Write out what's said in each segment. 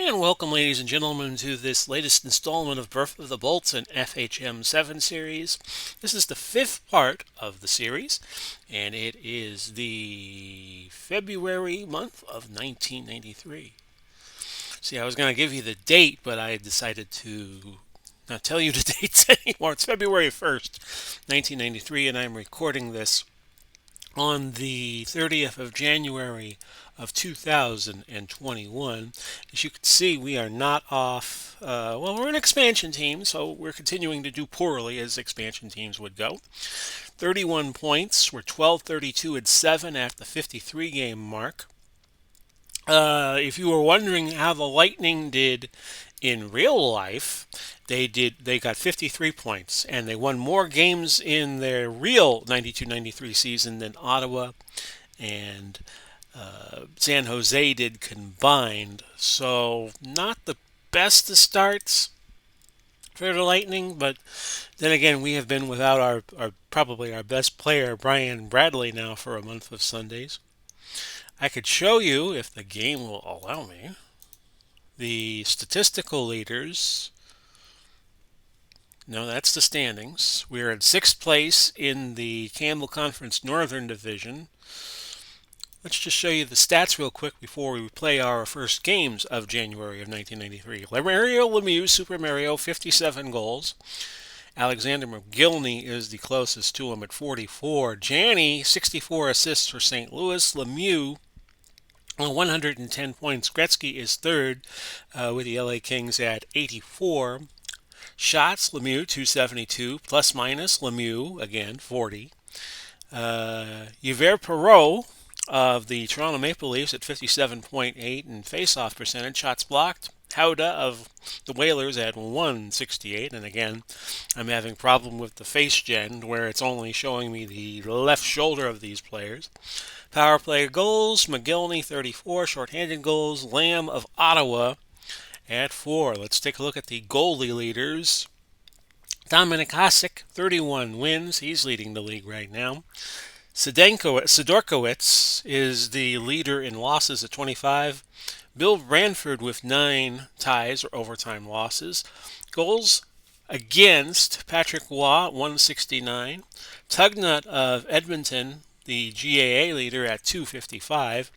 And welcome, ladies and gentlemen, to this latest installment of Birth of the Bolts and FHM 7 series. This is the fifth part of the series, and it is the February month of 1993. See, I was going to give you the date, but I decided to not tell you the dates anymore. It's February 1st, 1993, and I'm recording this on the 30th of January of 2021. As you can see, we are not off. Well, we're an expansion team, so we're continuing to do poorly as expansion teams would go. 31 points. We're 12, 32, and 7 at the 53 game mark. If you were wondering how the Lightning did in real life, they got 53 points, and they won more games in their real 92-93 season than Ottawa and San Jose did combined. So not the best of starts for the Lightning, but then again, we have been without our probably our best player, Brian Bradley, now for a month of Sundays. I could show you, if the game will allow me, the statistical leaders. No, that's the standings. We're in sixth place in the Campbell Conference Northern Division. Let's just show you the stats real quick before we play our first games of January of 1993. Mario Lemieux, Super Mario, 57 goals. Alexander McGillney is the closest to him at 44. Janney, 64 assists for St. Louis. Lemieux, 110 points. Gretzky is third with the LA Kings at 84. Shots, Lemieux, 272. Plus minus, Lemieux, again, 40. Yver Perreault of the Toronto Maple Leafs at 57.8 and face-off percentage. Shots blocked. Howda of the Whalers at 168. And again, I'm having a problem with the face gen where it's only showing me the left shoulder of these players. Power play goals, McGillney 34, shorthanded goals, Lamb of Ottawa at 4. Let's take a look at the goalie leaders. Dominik Hasek, 31 wins. He's leading the league right now. Sidorkowicz is the leader in losses at 25. Bill Ranford with 9 ties or overtime losses. Goals against, Patrick Waugh, 169. Tugnut of Edmonton, the GAA leader, at 255.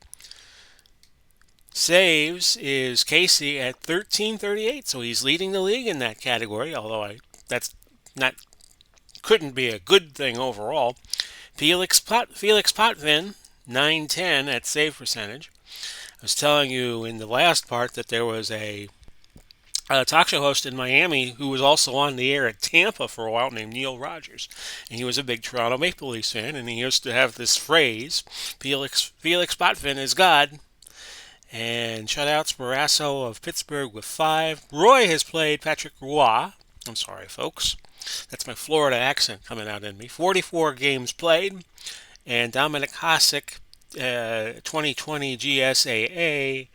Saves is Casey at 1338, so he's leading the league in that category, although that's not couldn't be a good thing overall. Felix Potvin, 910 at save percentage. I was telling you in the last part that there was a talk show host in Miami who was also on the air at Tampa for a while named Neil Rogers. And he was a big Toronto Maple Leafs fan, and he used to have this phrase, Felix Potvin is God. And shutouts, Barrasso of Pittsburgh with 5. Roy has played Patrick Roy. I'm sorry, folks. That's my Florida accent coming out in me. 44 games played. And Dominik Hasek, 2020 GSAA.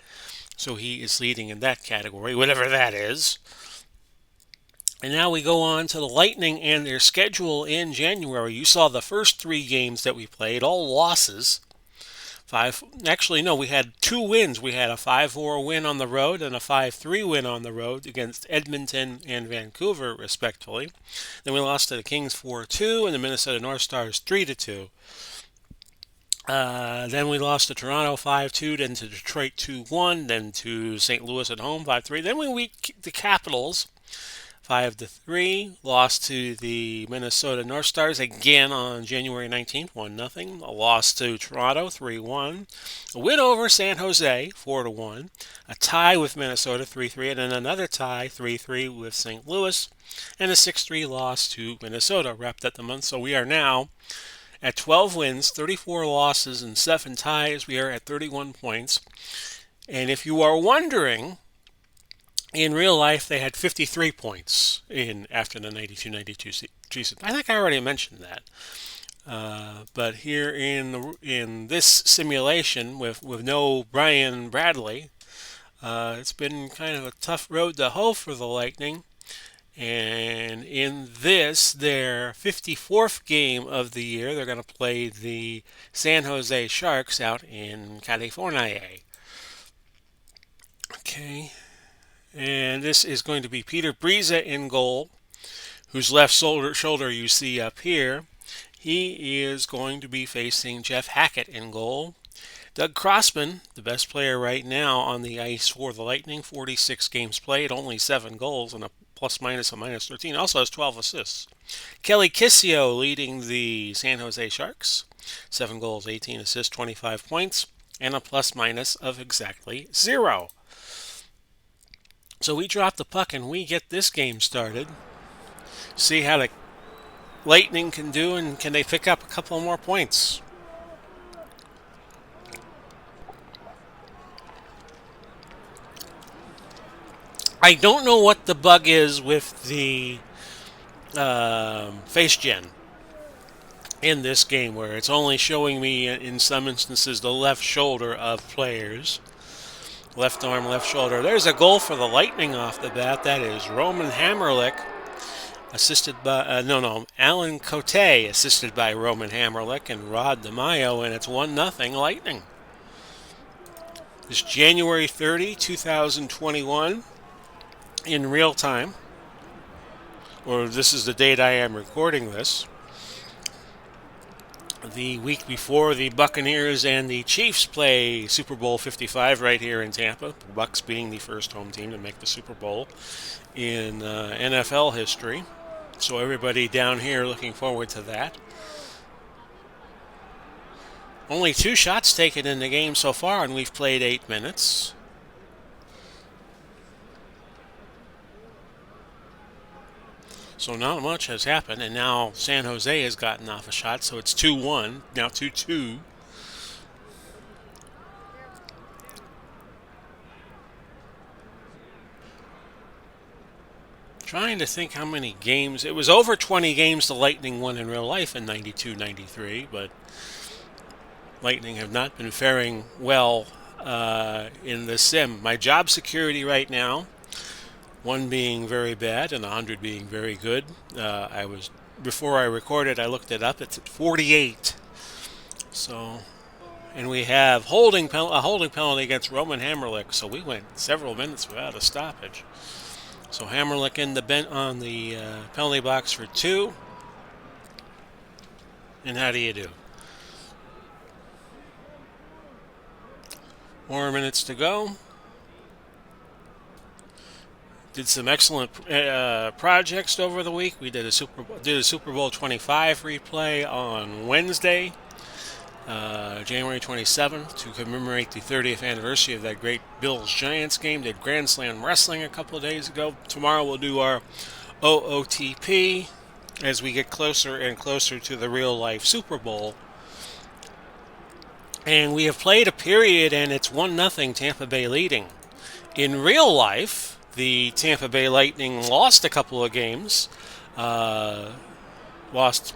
So he is leading in that category, whatever that is. And now we go on to the Lightning and their schedule in January. You saw the first 3 games that we played, all losses. We had 2 wins. We had a 5-4 win on the road and a 5-3 win on the road against Edmonton and Vancouver, respectively. Then we lost to the Kings 4-2 and the Minnesota North Stars 3-2. Then we lost to Toronto 5-2, then to Detroit 2-1, then to St. Louis at home 5-3. Then we beat the Capitals 5-3, lost to the Minnesota North Stars again on January 19th, 1-0. A loss to Toronto, 3-1. A win over San Jose, 4-1. A tie with Minnesota, 3-3, and then another tie, 3-3 with St. Louis. And a 6-3 loss to Minnesota, wrapped up the month. So we are now at 12 wins, 34 losses, and 7 ties. We are at 31 points. And if you are wondering, in real life, they had 53 points after the 92-92 season. I think I already mentioned that. But here in this simulation with no Brian Bradley, it's been kind of a tough road to hoe for the Lightning. And in this, their 54th game of the year, they're going to play the San Jose Sharks out in California. Okay. And this is going to be Peter Briza in goal, whose left shoulder you see up here. He is going to be facing Jeff Hackett in goal. Doug Crossman, the best player right now on the ice for the Lightning, 46 games played, only 7 goals and a plus minus of minus 13. Also has 12 assists. Kelly Kissio leading the San Jose Sharks, 7 goals, 18 assists, 25 points, and a plus minus of exactly 0. So we drop the puck and we get this game started. See how the Lightning can do, and can they pick up a couple more points? I don't know what the bug is with the face gen in this game, where it's only showing me in some instances the left shoulder of players. Left arm, left shoulder. There's a goal for the Lightning off the bat. That is Roman Hammerlick, assisted by Alan Cote, assisted by Roman Hammerlick and Rod DeMaio, and it's 1-0 Lightning. It's January 30, 2021, in real time, or this is the date I am recording this. The week before, the Buccaneers and the Chiefs play Super Bowl 55 right here in Tampa, the Bucs being the first home team to make the Super Bowl in NFL history. So everybody down here looking forward to that. Only 2 shots taken in the game so far, and we've played 8 minutes. So not much has happened, and now San Jose has gotten off a shot, so it's 2-1, now 2-2. Trying to think how many games. It was over 20 games the Lightning won in real life in 92-93, but Lightning have not been faring well in the sim. My job security right now, 1 being very bad and 100 being very good. Before I recorded, I looked it up. It's at 48. So, and we have a holding penalty against Roman Hammerlick. So we went several minutes without a stoppage. So Hammerlick in the on the penalty box for 2. And how do you do? 4 minutes to go. Did some excellent projects over the week. We did a Super Bowl 25 replay on Wednesday, January 27th, to commemorate the 30th anniversary of that great Bills-Giants game. Did Grand Slam Wrestling a couple of days ago. Tomorrow we'll do our OOTP as we get closer and closer to the real-life Super Bowl. And we have played a period, and it's 1-0 Tampa Bay leading. In real life, the Tampa Bay Lightning lost a couple of games. Lost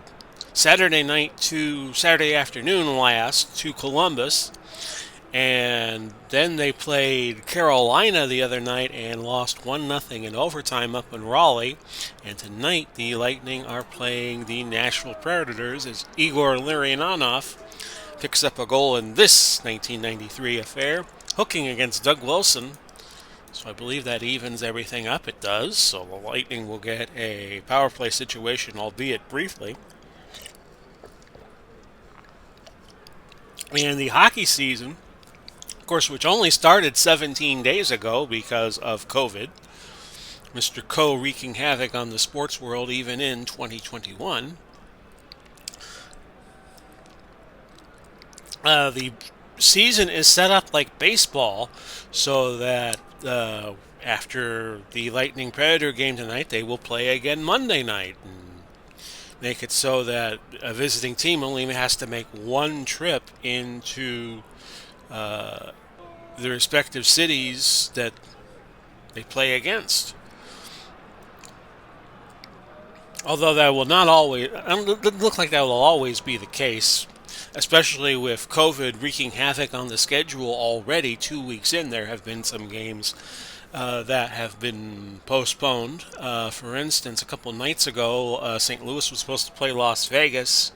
Saturday afternoon last to Columbus. And then they played Carolina the other night and lost 1-0 in overtime up in Raleigh. And tonight the Lightning are playing the Nashville Predators as Igor Larionov picks up a goal in this 1993 affair, hooking against Doug Wilson. So I believe that evens everything up. It does. So the Lightning will get a power play situation, albeit briefly. And the hockey season, of course, which only started 17 days ago because of COVID, Mr. Coe wreaking havoc on the sports world even in 2021. The season is set up like baseball, so that after the Lightning Predator game tonight, they will play again Monday night and make it so that a visiting team only has to make 1 trip into the respective cities that they play against. Although that will not always, it doesn't look like that will always be the case, especially with COVID wreaking havoc on the schedule already 2 weeks in. There have been some games that have been postponed. For instance, a couple nights ago, St. Louis was supposed to play Las Vegas,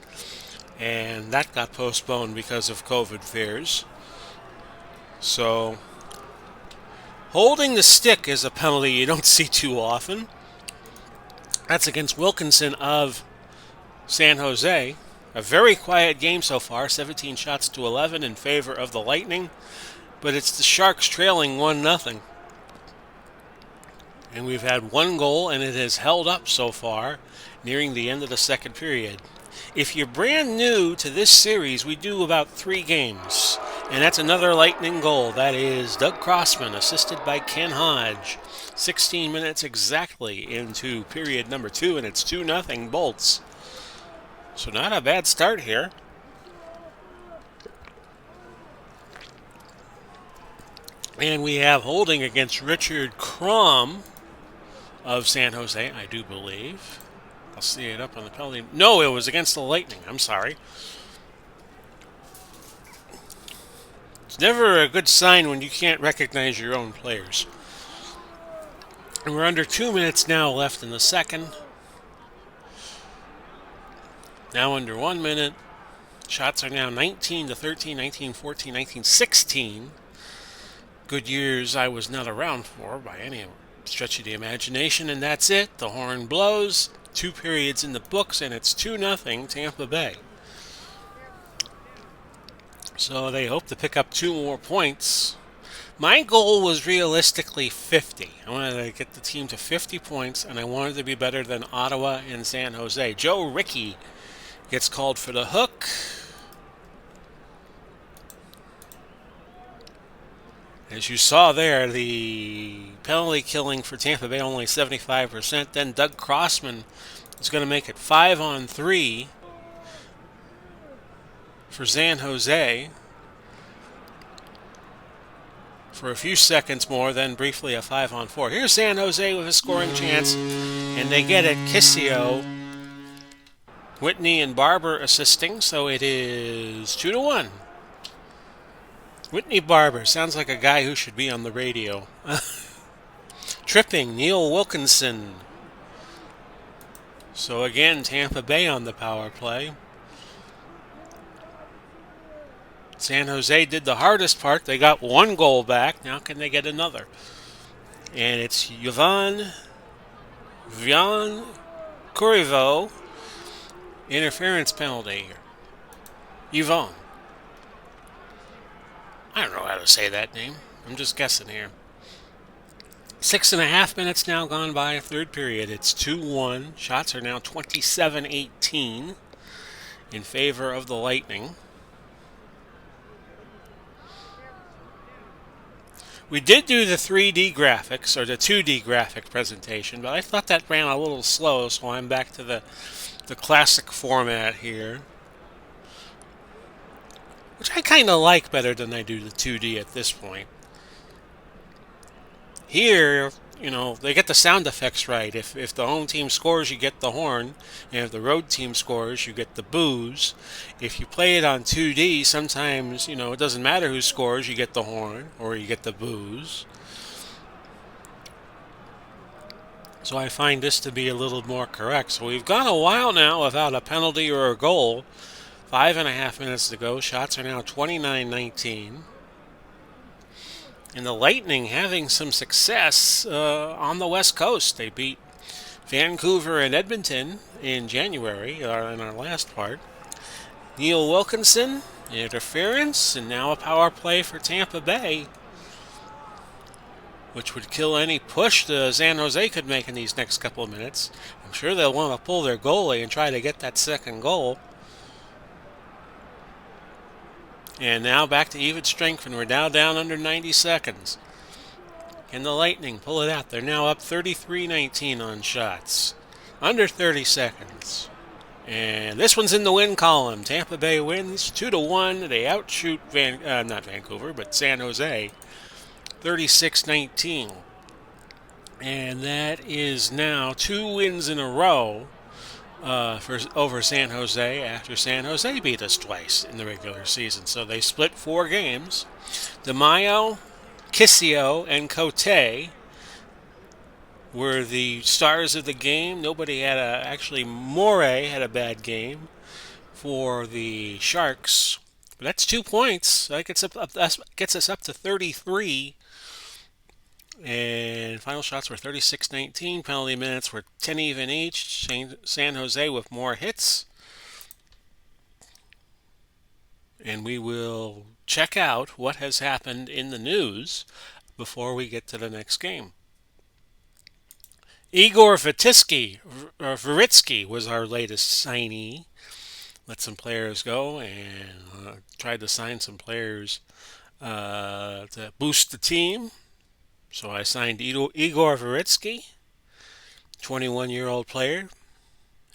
and that got postponed because of COVID fears. So Holding the stick is a penalty you don't see too often. That's against Wilkinson of San Jose. A very quiet game so far, 17 shots to 11 in favor of the Lightning, but it's the Sharks trailing 1-0. And we've had one goal, and it has held up so far, nearing the end of the second period. If you're brand new to this series, we do about 3 games. And that's another Lightning goal. That is Doug Crossman, assisted by Ken Hodge. 16 minutes exactly into period number 2, and it's 2-0 Bolts. So not a bad start here. And we have holding against Richard Crom of San Jose, I do believe. I'll see it up on the penalty. No, it was against the Lightning. I'm sorry. It's never a good sign when you can't recognize your own players. And we're under 2 minutes now left in the second. Now under 1 minute. Shots are now 19-13, 19-14, 19-16. Good years I was not around for by any stretch of the imagination, and that's it. The horn blows. 2 periods in the books, and it's 2-0 Tampa Bay. So they hope to pick up 2 more points. My goal was realistically 50. I wanted to get the team to 50 points, and I wanted to be better than Ottawa and San Jose. Joe Rickey gets called for the hook. As you saw there, the penalty killing for Tampa Bay only 75%. Then Doug Crossman is going to make it 5-on-3 for San Jose for a few seconds more, then briefly a 5-on-4. Here's San Jose with a scoring chance, and they get it. Kissio, Whitney, and Barber assisting, so it is 2-1. Whitney Barber sounds like a guy who should be on the radio. Tripping, Neil Wilkinson. So again, Tampa Bay on the power play. San Jose did the hardest part. They got 1 goal back. Now can they get another? And it's Yvonne Corriveau. Interference penalty. Yvonne. I don't know how to say that name. I'm just guessing here. 6.5 minutes now gone by, 3rd period. It's 2-1. Shots are now 27-18 in favor of the Lightning. We did do the 3D graphics, or the 2D graphic presentation, but I thought that ran a little slow, so I'm back to the classic format here, which I kind of like better than I do the 2D at this point. Here, they get the sound effects right. If the home team scores, you get the horn. And if the road team scores, you get the boos. If you play it on 2D, sometimes, it doesn't matter who scores, you get the horn or you get the boos. So I find this to be a little more correct. So we've gone a while now without a penalty or a goal. 5.5 minutes to go. Shots are now 29-19. And the Lightning having some success on the West Coast. They beat Vancouver and Edmonton in January in our last part. Neil Wilkinson, interference, and now a power play for Tampa Bay, which would kill any push the San Jose could make in these next couple of minutes. I'm sure they'll want to pull their goalie and try to get that second goal. And now back to even strength, and we're now down under 90 seconds. Can the Lightning pull it out? They're now up 33-19 on shots. Under 30 seconds. And this one's in the win column. Tampa Bay wins 2-1. They outshoot not Vancouver, but San Jose 36-19. And that is now 2 wins in a row over San Jose after San Jose beat us twice in the regular season. So they split 4 games. DeMaio, Kissio, and Cote were the stars of the game. Nobody had actually Morey had a bad game for the Sharks. But that's 2 points. That gets us up to 33. And final shots were 36-19. Penalty minutes were 10 even each. San Jose with more hits. And we will check out what has happened in the news before we get to the next game. Igor Veritsky was our latest signee. Let some players go and tried to sign some players to boost the team. So I signed Igor Veritsky, 21-year-old player,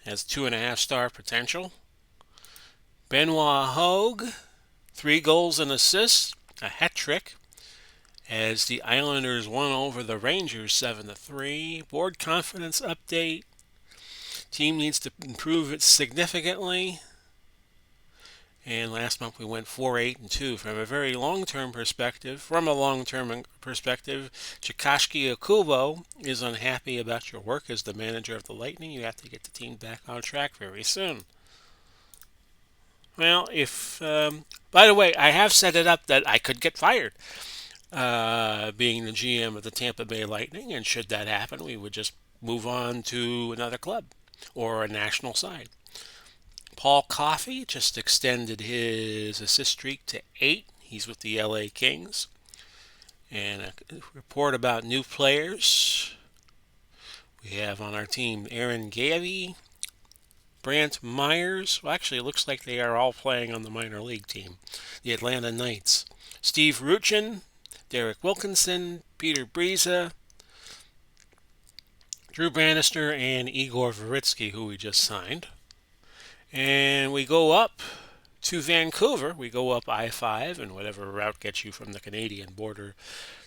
has 2.5-star potential. Benoit Hogue, 3 goals and assists, a hat trick, as the Islanders won over the Rangers 7-3. Board confidence update. Team needs to improve it significantly. And last month we went 4-8-2. From a very long-term perspective, Chikashki Okubo is unhappy about your work as the manager of the Lightning. You have to get the team back on track very soon. Well, by the way, I have set it up that I could get fired, being the GM of the Tampa Bay Lightning, and should that happen, we would just move on to another club or a national side. Paul Coffey just extended his assist streak to 8. He's with the LA Kings. And a report about new players. We have on our team Aaron Gavey, Brant Myers. Well, actually, it looks like they are all playing on the minor league team. The Atlanta Knights. Steve Ruchin, Derek Wilkinson, Peter Briza, Drew Bannister, and Igor Veritsky, who we just signed. And we go up to Vancouver. We go up I-5 and whatever route gets you from the Canadian border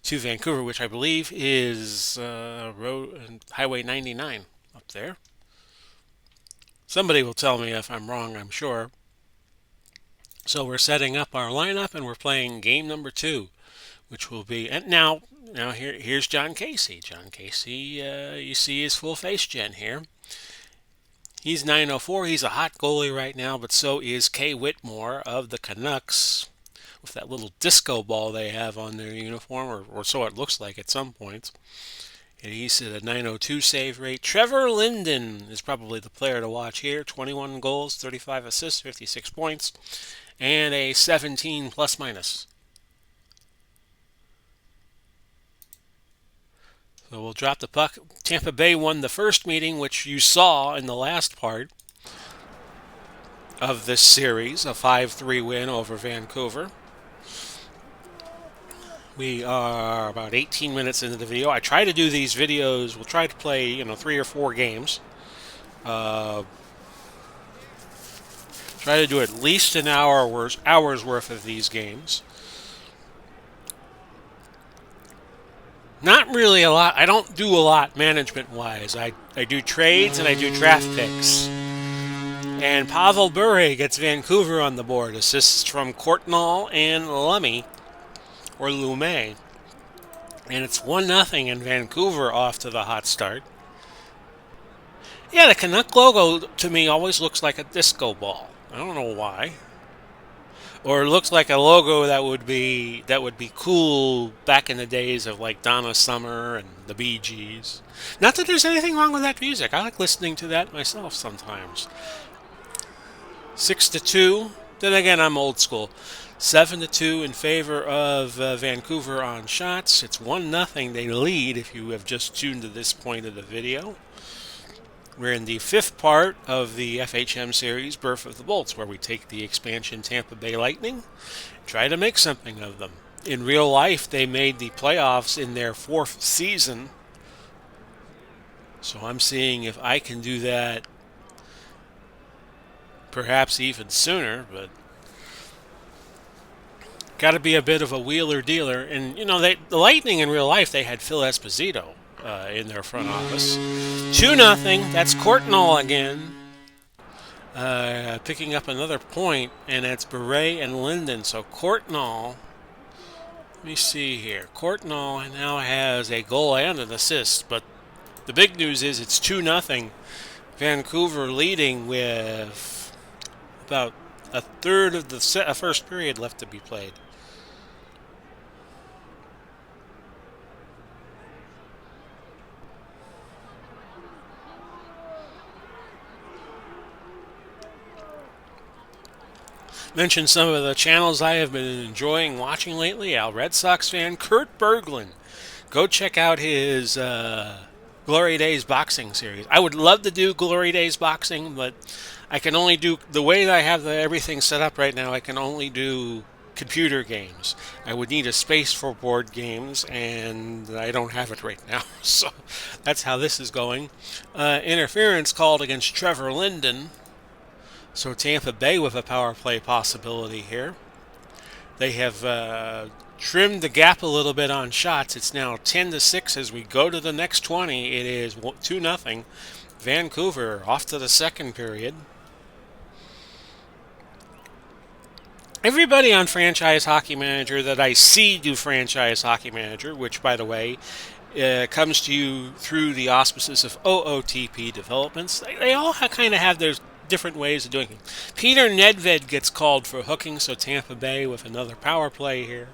to Vancouver, which I believe is Highway 99 up there. Somebody will tell me if I'm wrong, I'm sure. So we're setting up our lineup and we're playing game number 2, which will be... And now here's John Casey. John Casey, you see his full face gen here. He's 904. He's a hot goalie right now, but so is Kay Whitmore of the Canucks with that little disco ball they have on their uniform, or so it looks like at some points. And he's at a 902 save rate. Trevor Linden is probably the player to watch here. 21 goals, 35 assists, 56 points, and a 17 plus minus. So we'll drop the puck. Tampa Bay won the first meeting, which you saw in the last part of this series, a 5-3 win over Vancouver. We are about 18 minutes into the video. I try to do these videos. We'll try to play, 3 or 4 games. Try to do at least an hour's worth of these games. Not really a lot. I don't do a lot management-wise. I do trades and I do draft picks. And Pavel Bure gets Vancouver on the board. Assists from Courtnall and Lumme. And it's 1-0 in Vancouver off to the hot start. Yeah, the Canuck logo to me always looks like a disco ball. I don't know why. Or it looks like a logo that would be cool back in the days of like Donna Summer and the Bee Gees. Not that there's anything wrong with that music. I like listening to that myself sometimes. 6-2. Then again, I'm old school. 7-2 in favor of Vancouver on shots. It's 1-0. They lead if you have just tuned to this point of the video. We're in the 5th part of the FHM series, Birth of the Bolts, where we take the expansion Tampa Bay Lightning and try to make something of them. In real life, they made the playoffs in their 4th season. So I'm seeing if I can do that perhaps even sooner, but got to be a bit of a wheeler dealer. And, the Lightning in real life, they had Phil Esposito in their front office. 2-0. That's Courtnall again. Picking up another point, and that's Bure and Linden. So Courtnall, let me see here. Courtnall now has a goal and an assist, but the big news is it's 2-0. Vancouver leading with about a third of the first period left to be played. Mention some of the channels I have been enjoying watching lately. Al Red Sox fan Kurt Berglund. Go check out his Glory Days boxing series. I would love to do Glory Days boxing, but I can only do the way that I have everything set up right now. I can only do computer games. I would need a space for board games, and I don't have it right now. So that's how this is going. Interference called against Trevor Linden. So Tampa Bay with a power play possibility here. They have trimmed the gap a little bit on shots. It's now 10-6 as we go to the next 20. It is 2-0. Vancouver off to the second period. Everybody on Franchise Hockey Manager that I see do Franchise Hockey Manager, which, by the way, comes to you through the auspices of OOTP Developments, they all kind of have their different ways of doing it. Peter Nedved gets called for hooking, so Tampa Bay with another power play here.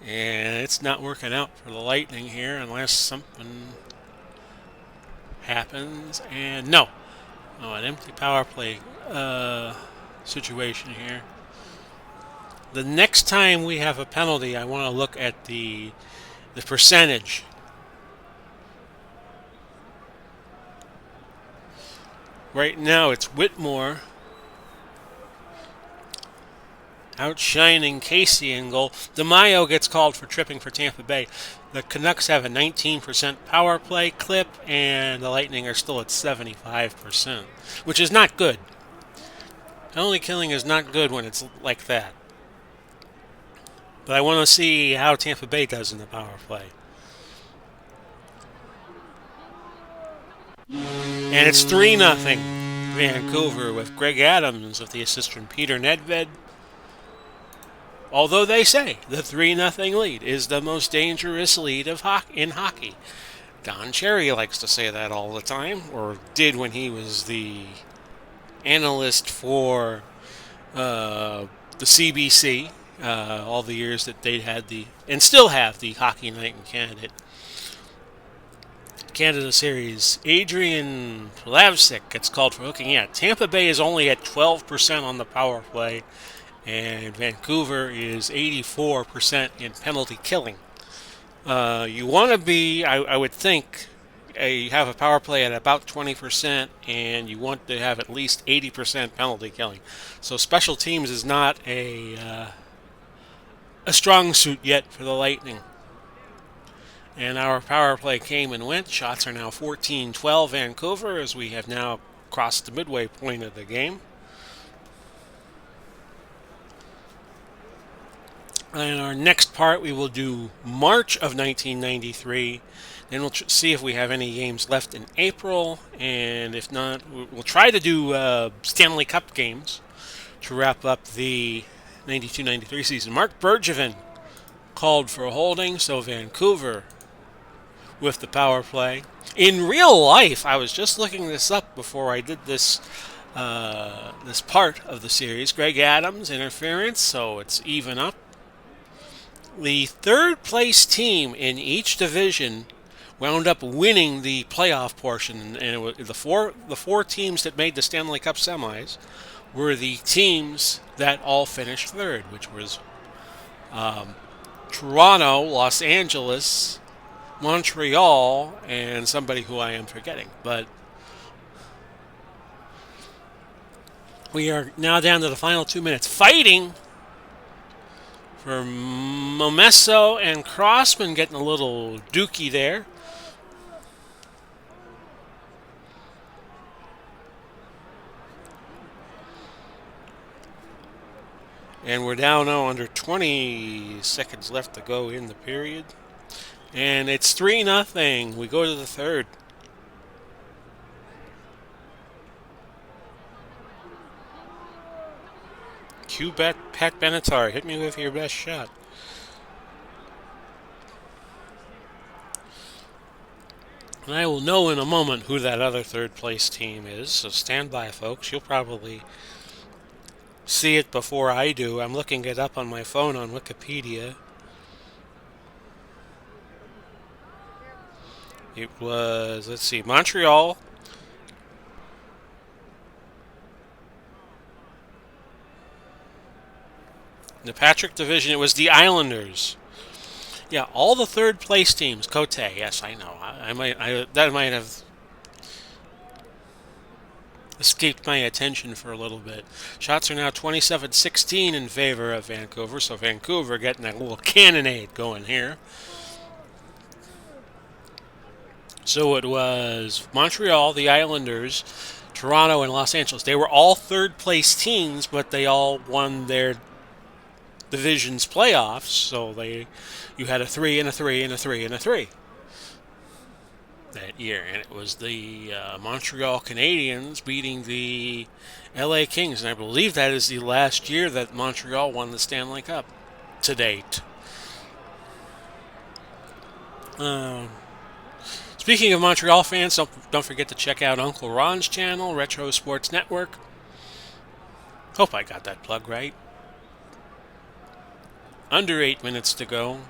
And it's not working out for the Lightning here unless something happens. And no. Oh, an empty power play situation here. The next time we have a penalty, I want to look at the percentage. Right now it's Whitmore outshining Casey in goal. DeMaio gets called for tripping for Tampa Bay. The Canucks have a 19% power play clip, and the Lightning are still at 75%, which is not good. Penalty killing is not good when it's like that. But I want to see how Tampa Bay does in the power play. And it's 3-0 Vancouver with Greg Adams of the assist from Peter Nedved. Although they say the 3-0 lead is the most dangerous lead in hockey. Don Cherry likes to say that all the time, or did when he was the analyst for the CBC, all the years that they had and still have the Hockey Night in Canada Series. Adrian Plavsic gets called for hooking. Yeah, Tampa Bay is only at 12% on the power play, and Vancouver is 84% in penalty killing. You want to be, I would think, you have a power play at about 20%, and you want to have at least 80% penalty killing. So special teams is not a strong suit yet for the Lightning. And our power play came and went. Shots are now 14-12 Vancouver as we have now crossed the midway point of the game. In our next part, we will do March of 1993. Then we'll see if we have any games left in April. And if not, we'll try to do Stanley Cup games to wrap up the 92-93 season. Mark Bergevin called for holding, so Vancouver with the power play. In real life, I was just looking this up before I did this part of the series. Greg Adams interference, so it's even up. The third place team in each division wound up winning the playoff portion, and the four teams that made the Stanley Cup semis were the teams that all finished third, which was Toronto, Los Angeles, Montreal, and somebody who I am forgetting. But we are now down to the final 2 minutes. Fighting for Momesso and Crossman, getting a little dookie there. And we're down now under 20 seconds left to go in the period. And it's 3-0. We go to the third. Pat Benatar, hit me with your best shot. And I will know in a moment who that other third place team is, so stand by, folks. You'll probably see it before I do. I'm looking it up on my phone on Wikipedia. It was, let's see, Montreal, The Patrick division, it was the Islanders. Yeah, all the third place teams. Cote, yes, I know. That might have escaped my attention for a little bit. Shots are now 27-16 in favor of Vancouver, so Vancouver getting a little cannonade going here. So it was Montreal, the Islanders, Toronto, and Los Angeles. They were all third place teams, but they all won their division's playoffs. So you had a 3 and a 3 and a 3 and a 3 that year, and it was the Montreal Canadiens beating the LA Kings, and I believe that is the last year that Montreal won the Stanley Cup to date. Speaking of Montreal fans, don't forget to check out Uncle Ron's channel, Retro Sports Network. Hope I got that plug right. Under 8 minutes to go.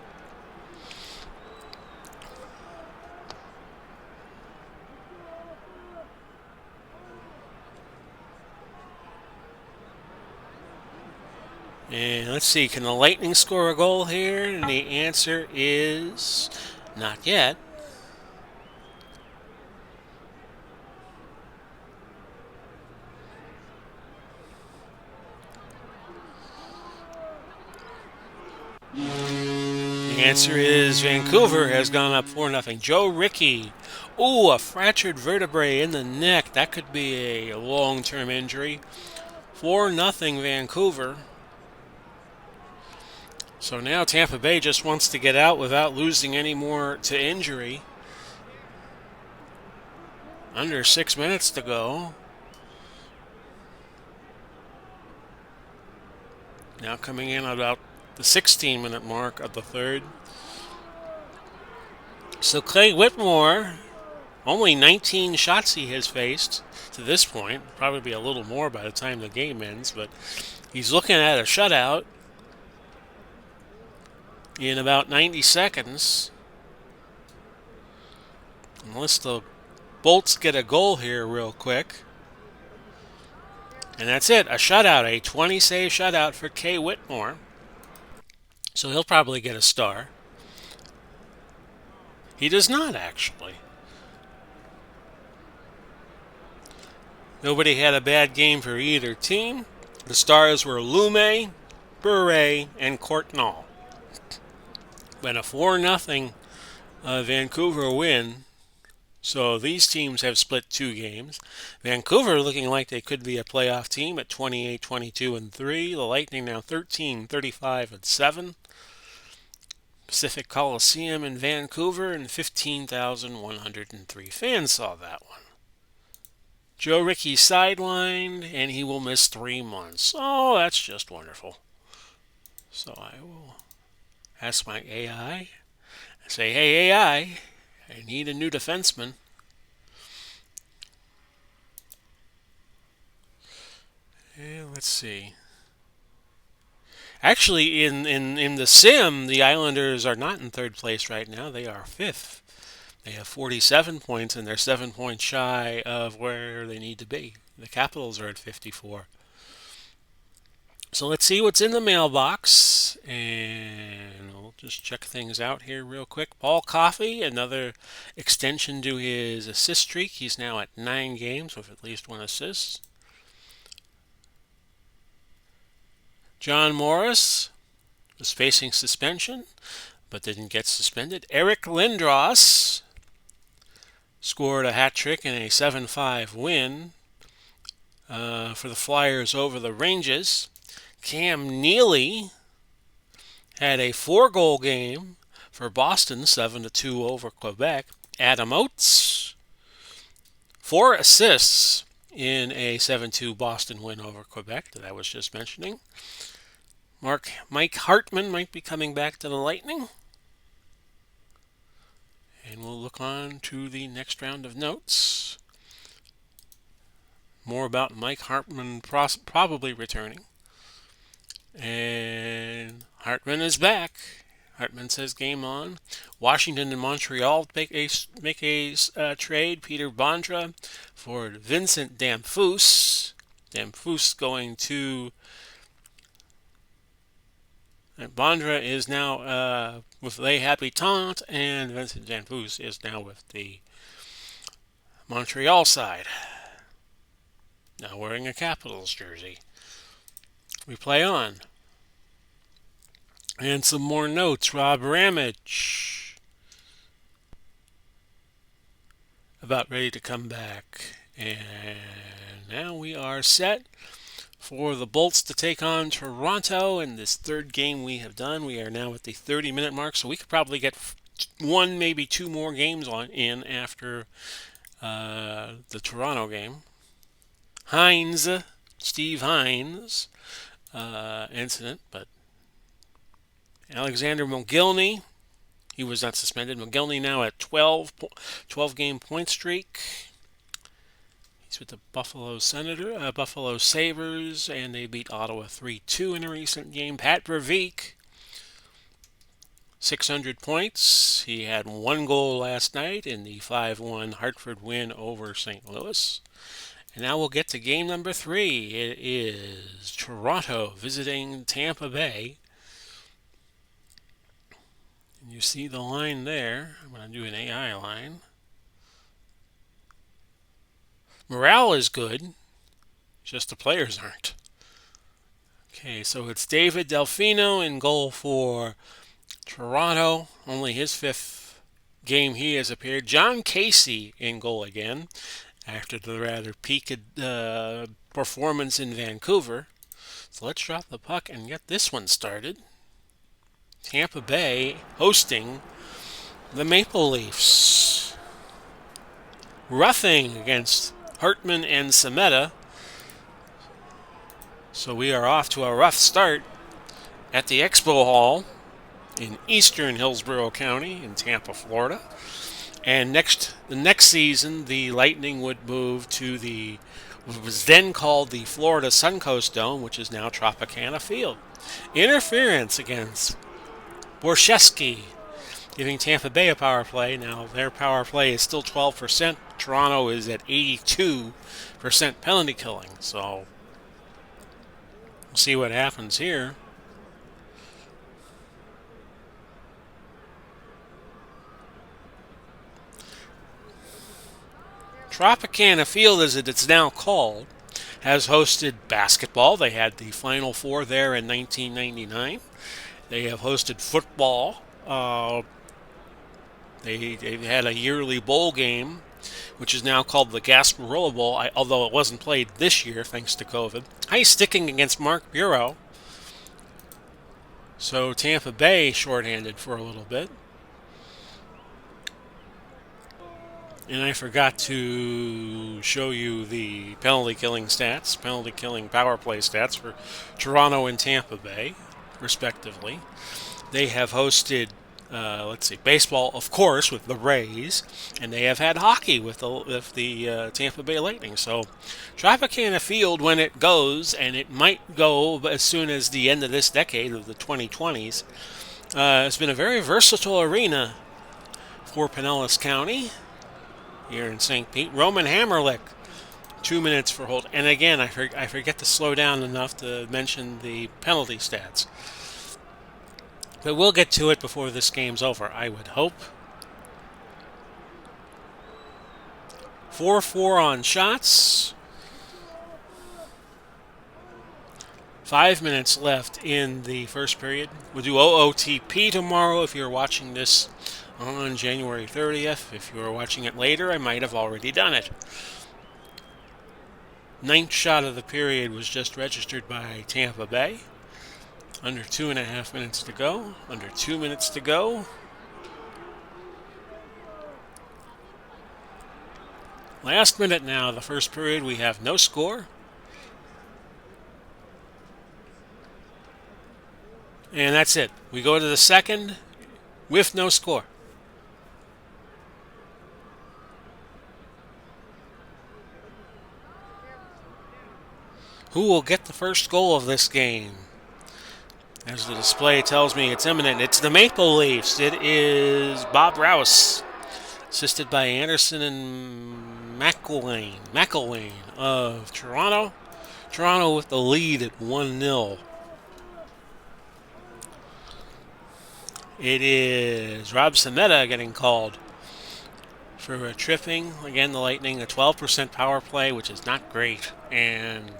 And let's see, can the Lightning score a goal here? And the answer is not yet. The answer is Vancouver has gone up 4-0. Joe Rickey. Ooh, a fractured vertebrae in the neck. That could be a long-term injury. 4-0 Vancouver. So now Tampa Bay just wants to get out without losing any more to injury. Under 6 minutes to go. Now coming in about the 16-minute mark of the third. So Clay Whitmore, only 19 shots he has faced to this point. Probably be a little more by the time the game ends, but he's looking at a shutout in about 90 seconds. Unless the Bolts get a goal here real quick. And that's it, a shutout, a 20-save shutout for Kay Whitmore. So he'll probably get a star. He does not, actually. Nobody had a bad game for either team. The stars were Lume, Bure, and Courtnall. But a 4-0 Vancouver win. So these teams have split 2 games. Vancouver looking like they could be a playoff team at 28-22-3. The Lightning now 13-35-7. Pacific Coliseum in Vancouver, and 15,103 fans saw that one. Joe Rickey sidelined, and he will miss 3 months. Oh, that's just wonderful. So I will ask my AI, say, hey AI, I need a new defenseman. And let's see. Actually, in the sim, the Islanders are not in third place right now. They are 5th. They have 47 points, and they're 7 points shy of where they need to be. The Capitals are at 54. So let's see what's in the mailbox, and we'll just check things out here real quick. Paul Coffey, another extension to his assist streak. He's now at 9 games with at least 1 assist. John Morris was facing suspension, but didn't get suspended. Eric Lindros scored a hat trick in a 7-5 win for the Flyers over the Rangers. Cam Neely had a 4-goal game for Boston, 7-2 over Quebec. Adam Oates, 4 assists in a 7-2 Boston win over Quebec that I was just mentioning. Mike Hartman might be coming back to the Lightning. And we'll look on to the next round of notes. More about Mike Hartman probably returning. And Hartman is back. Hartman says game on. Washington and Montreal make a trade. Peter Bondra for Vincent Damphousse. Damphousse going to And Bondra is now with Les Habitants, and Vincent Janfus is now with the Montreal side. Now wearing a Capitals jersey. We play on. And some more notes. Rob Ramage about ready to come back. And now we are set for the Bolts to take on Toronto in this third game we have done. We are now at the 30-minute mark, so we could probably get one, maybe two more games in after the Toronto game. Steve Hines incident, but Alexander Mogilny, he was not suspended. Mogilny now at 12 game point streak. He's with the Buffalo Sabres, and they beat Ottawa 3-2 in a recent game. Pat Verbeek, 600 points. He had one goal last night in the 5-1 Hartford win over St. Louis. And now we'll get to game number 3. It is Toronto visiting Tampa Bay. And you see the line there. I'm going to do an AI line. Morale is good, just the players aren't. Okay, so it's David Delfino in goal for Toronto. Only his 5th game he has appeared. John Casey in goal again after the rather peaked performance in Vancouver. So let's drop the puck and get this one started. Tampa Bay hosting the Maple Leafs. Roughing against Hartman and Semeta. So we are off to a rough start at the Expo Hall in eastern Hillsborough County in Tampa, Florida. And the next season, the Lightning would move to what was then called the Florida Suncoast Dome, which is now Tropicana Field. Interference against Borshesky, giving Tampa Bay a power play. Now, their power play is still 12%. Toronto is at 82% penalty killing. So, we'll see what happens here. Tropicana Field, as it's now called, has hosted basketball. They had the Final Four there in 1999. They have hosted football. They had a yearly bowl game, which is now called the Gasparilla Bowl, although it wasn't played this year thanks to COVID. Ice sticking against Mark Bureau. So Tampa Bay shorthanded for a little bit. And I forgot to show you the penalty killing power play stats for Toronto and Tampa Bay, respectively. They have hosted, baseball, of course, with the Rays, and they have had hockey with the Tampa Bay Lightning. So Tropicana Field, when it goes, and it might go as soon as the end of this decade of the 2020s, has been a very versatile arena for Pinellas County. Here in St. Pete, Roman Hammerlick, 2 minutes for hold. And again, I forget to slow down enough to mention the penalty stats. But we'll get to it before this game's over, I would hope. 4-4 on shots. 5 minutes left in the first period. We'll do OOTP tomorrow if you're watching this on January 30th. If you are watching it later, I might have already done it. 9th shot of the period was just registered by Tampa Bay. Under 2.5 minutes to go. Under 2 minutes to go. Last minute now, the first period, we have no score. And that's it. We go to the second with no score. Who will get the first goal of this game? As the display tells me it's imminent. It's the Maple Leafs. It is Bob Rouse, assisted by Anderson and McElwain of Toronto. Toronto with the lead at 1-0. It is Rob Sameta getting called for a tripping. Again, the Lightning, a 12% power play, which is not great. And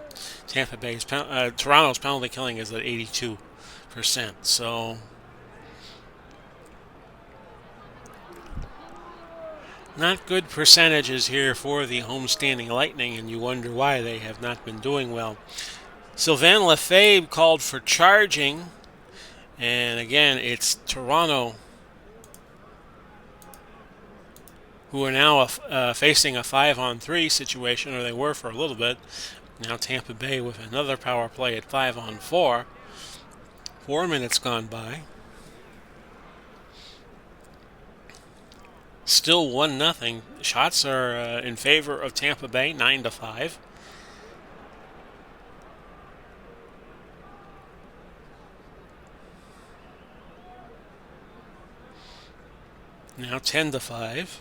Toronto's penalty killing is at 82%. So not good percentages here for the homestanding Lightning, and you wonder why they have not been doing well. Sylvain Lefebvre called for charging, and again, it's Toronto who are now facing a 5-on-3 situation, or they were for a little bit. Now Tampa Bay with another power play at 5-on-4. 4 minutes gone by. Still 1-0. Shots are in favor of Tampa Bay, 9-5. Now 10-5.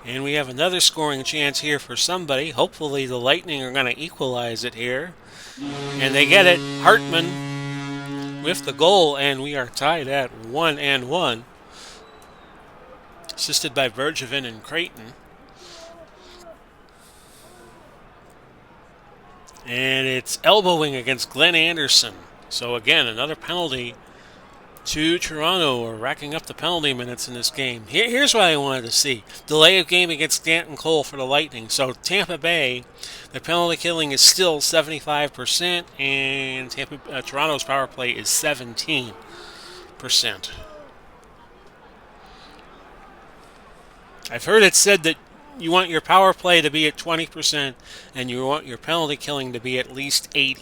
And we have another scoring chance here for somebody. Hopefully the Lightning are going to equalize it here. And they get it. Hartman with the goal, and we are tied at 1-1. Assisted by Bergevin and Creighton. And it's elbowing against Glenn Anderson. So again, another penalty to Toronto. We're racking up the penalty minutes in this game. Here's what I wanted to see. Delay of game against Danton Cole for the Lightning. So Tampa Bay, the penalty killing is still 75%, and Toronto's power play is 17%. I've heard it said that you want your power play to be at 20%, and you want your penalty killing to be at least 80,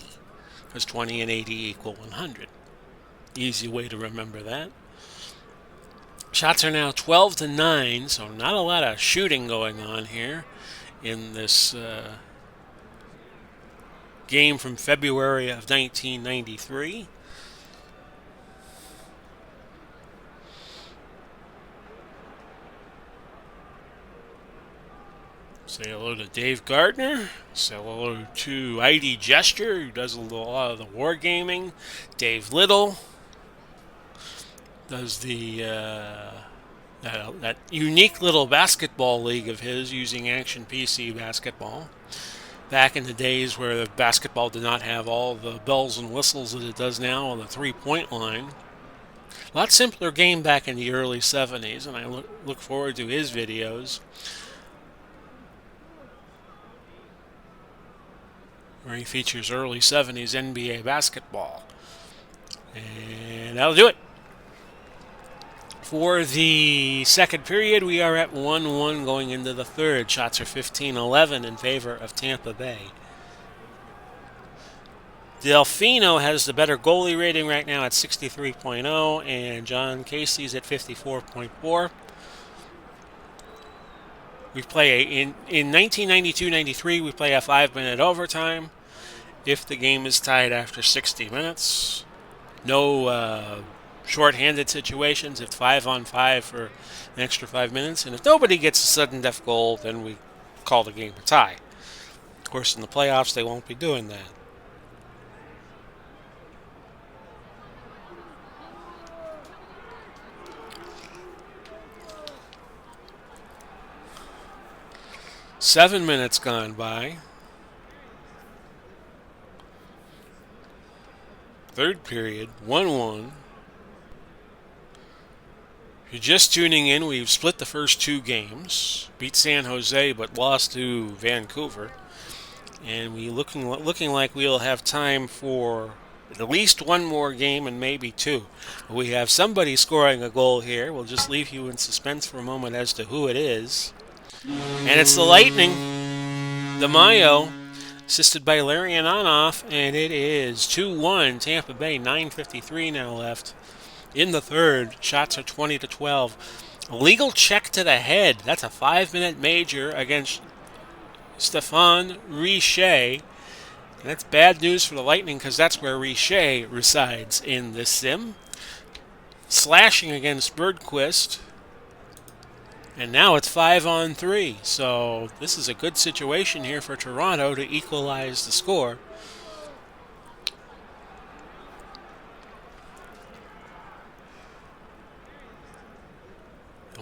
because 20 and 80 equal 100. Easy way to remember that. Shots are now 12-9, so not a lot of shooting going on here in this game from February of 1993. Say hello to Dave Gardner. Say hello to ID Gesture, who does a lot of the wargaming. Dave Little does the that unique little basketball league of his using Action PC basketball. Back in the days where the basketball did not have all the bells and whistles that it does now on the three-point line. A lot simpler game back in the early 70s, and I look forward to his videos, where he features early 70s NBA basketball. And that'll do it. For the second period, we are at 1-1 going into the third. Shots are 15-11 in favor of Tampa Bay. Delfino has the better goalie rating right now at 63.0, and John Casey's at 54.4. We play in 1992-93, we play a 5-minute overtime if the game is tied after 60 minutes. No short-handed situations. It's 5-on-5 for an extra 5 minutes. And if nobody gets a sudden death goal, then we call the game a tie. Of course, in the playoffs, they won't be doing that. Seven minutes gone by. Third period, 1-1. If you're just tuning in, we've split the first two games. Beat San Jose, but lost to Vancouver. And we looking like we'll have time for at least one more game and maybe two. But we have somebody scoring a goal here. We'll just leave you in suspense for a moment as to who it is. And it's the Lightning, the Mayo, assisted by Larry Anonoff, and it is 2-1 Tampa Bay. 9:53 now left in the third. Shots are 20-12. Legal check to the head. That's a 5-minute major against Stéphane Richer. And that's bad news for the Lightning because that's where Richer resides in this sim. Slashing against Bergquist. And now it's 5-on-3. So this is a good situation here for Toronto to equalize the score.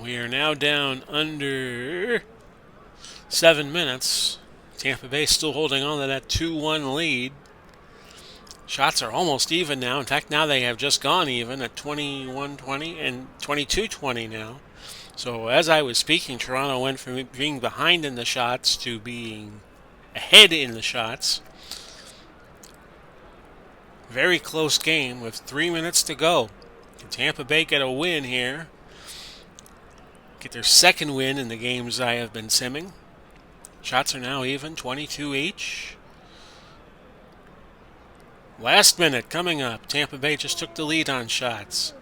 We are now down under 7 minutes. Tampa Bay still holding on to that 2-1 lead. Shots are almost even now. In fact, now they have just gone even at 21-20 and 22-20 now. So as I was speaking, Toronto went from being behind in the shots to being ahead in the shots. Very close game with 3 minutes to go. Can Tampa Bay get a win here? Get their second win in the games I have been simming. Shots are now even, 22 each. Last minute coming up. Tampa Bay just took the lead on shots.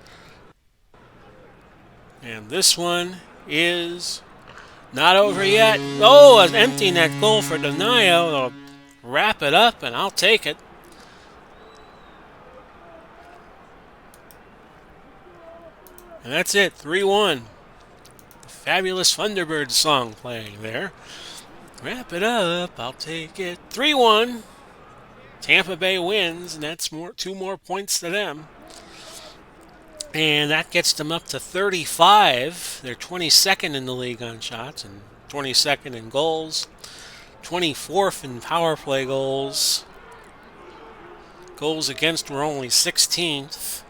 And this one is not over yet. Oh, an empty net goal for Denio. They'll wrap it up, and I'll take it. And that's it, 3-1. The fabulous Thunderbird song playing there. Wrap it up, I'll take it. 3-1. Tampa Bay wins, and that's 2 more points to them. And that gets them up to 35. They're 22nd in the league on shots and 22nd in goals. 24th in power play goals. Goals against were only 16th.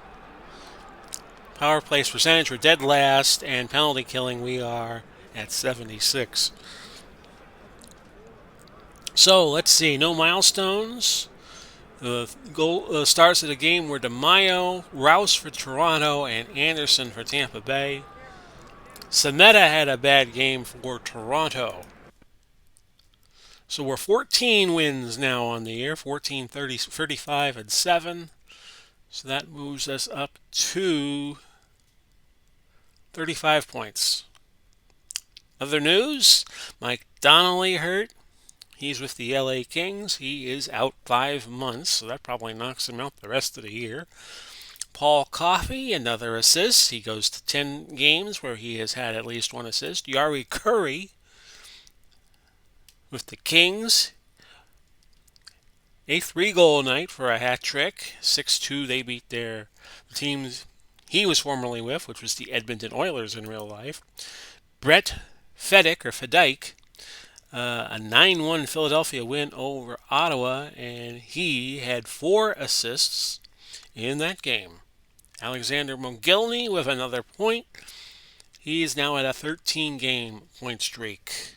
Power play percentage we're dead last, and penalty killing we are at 76. So let's see, no milestones. The stars of the game were DeMaio, Rouse for Toronto, and Anderson for Tampa Bay. Sameta had a bad game for Toronto. So we're 14 wins now on the year, 14, 30, 35, and 7. So that moves us up to 35 points. Other news, Mike Donnelly hurt. He's with the LA Kings. He is out 5 months, so that probably knocks him out the rest of the year. Paul Coffey, another assist. He goes to 10 games where he has had at least 1 assist. Yari Curry with the Kings. A 3-goal night for a hat trick. 6-2, they beat their teams he was formerly with, which was the Edmonton Oilers in real life. Brett Fedek, a 9-1 Philadelphia win over Ottawa, and he had 4 assists in that game. Alexander Mogilny with another point. He is now at a 13-game point streak.